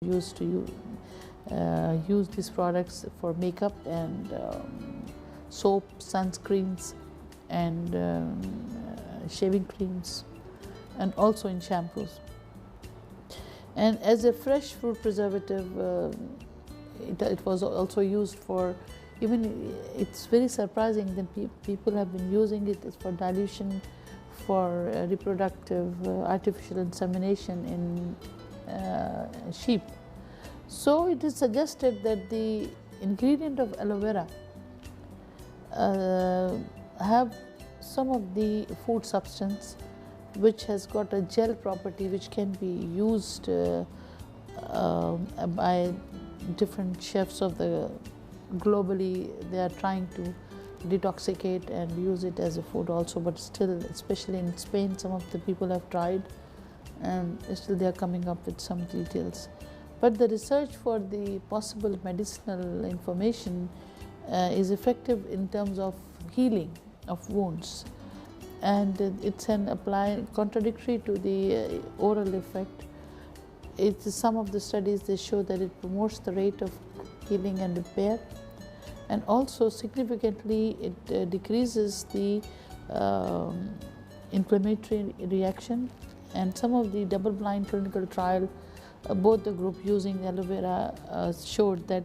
used to use these products for makeup and soap, sunscreens, and shaving creams, and also in shampoos. And as a fresh fruit preservative, it was also used for, even it's very surprising that people have been using it for dilution for reproductive artificial insemination in sheep. So it is suggested that the ingredient of aloe vera have some of the food substance which has got a gel property which can be used by different chefs of the globally. They are trying to detoxicate and use it as a food also, but still, especially in Spain, some of the people have tried and still they are coming up with some details. But the research for the possible medicinal information is effective in terms of healing of wounds, and it's an contradictory to the oral effect. It's some of the studies, they show that it promotes the rate of healing and repair, and also significantly it decreases the inflammatory reaction. And some of the double-blind clinical trial, both the group using aloe vera showed that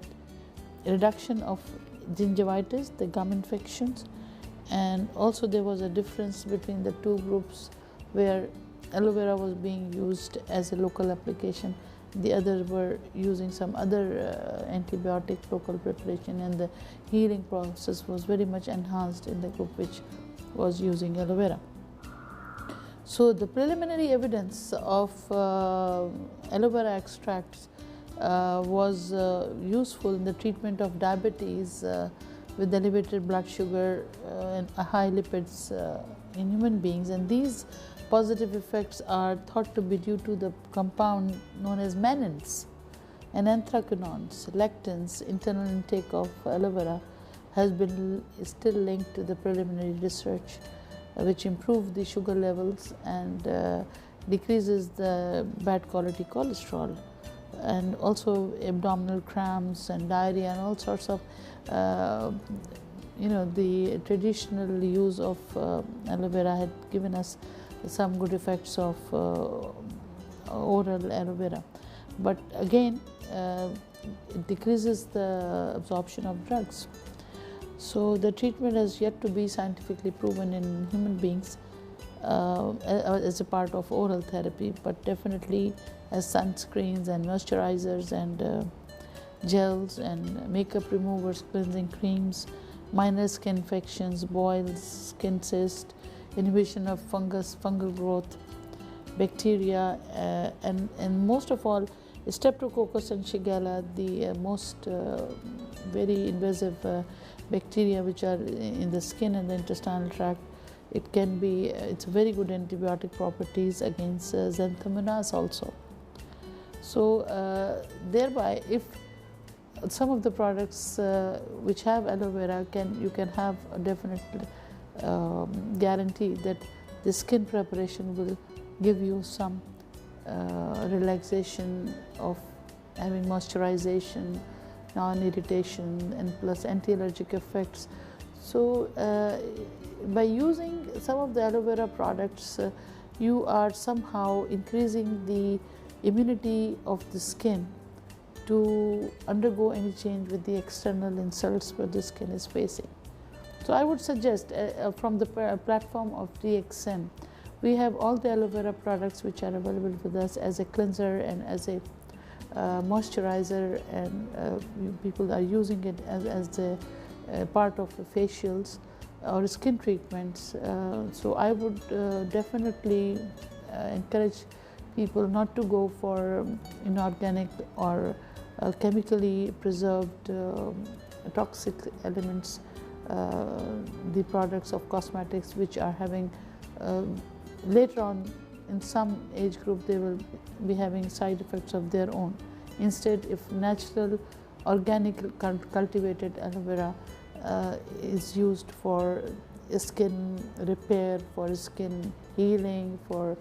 reduction of gingivitis, the gum infections, and also there was a difference between the two groups where aloe vera was being used as a local application, the others were using some other antibiotic local preparation, and the healing process was very much enhanced in the group which was using aloe vera. So the preliminary evidence of aloe vera extracts was useful in the treatment of diabetes with elevated blood sugar and high lipids in human beings, and these positive effects are thought to be due to the compound known as mannins and anthraquinones. Lectins, internal intake of aloe vera has been still linked to the preliminary research, which improve the sugar levels and decreases the bad quality cholesterol, and also abdominal cramps and diarrhea and all sorts of the traditional use of aloe vera had given us some good effects of oral aloe vera. But again, it decreases the absorption of drugs. So the treatment has yet to be scientifically proven in human beings as a part of oral therapy, but definitely as sunscreens and moisturizers and gels and makeup removers, cleansing creams, minor skin infections, boils, skin cyst, inhibition of fungal growth, bacteria, and most of all, Streptococcus and Shigella, the most very invasive bacteria which are in the skin and the intestinal tract. It can be, it's very good antibiotic properties against Xanthomonas also. So thereby, if some of the products which have aloe vera, you can have a definite guarantee that the skin preparation will give you some relaxation of having moisturization, non-irritation, and plus anti-allergic effects. So by using some of the aloe vera products, you are somehow increasing the immunity of the skin to undergo any change with the external insults where the skin is facing. So I would suggest from the platform of DXN, we have all the aloe vera products which are available with us as a cleanser and as a moisturizer, and people are using it as a part of the facials or skin treatments. So I would definitely encourage people not to go for inorganic or chemically preserved toxic elements, the products of cosmetics which are having later on in some age group they will be having side effects of their own. Instead, if natural organic cultivated aloe vera is used for skin repair, for skin healing, for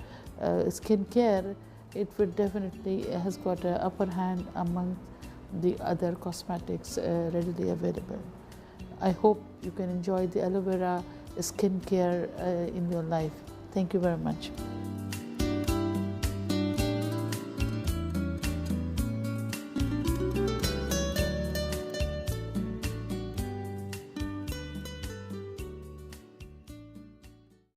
skin care, it would definitely has got an upper hand among the other cosmetics readily available. I hope you can enjoy the aloe vera skincare in your life. Thank you very much.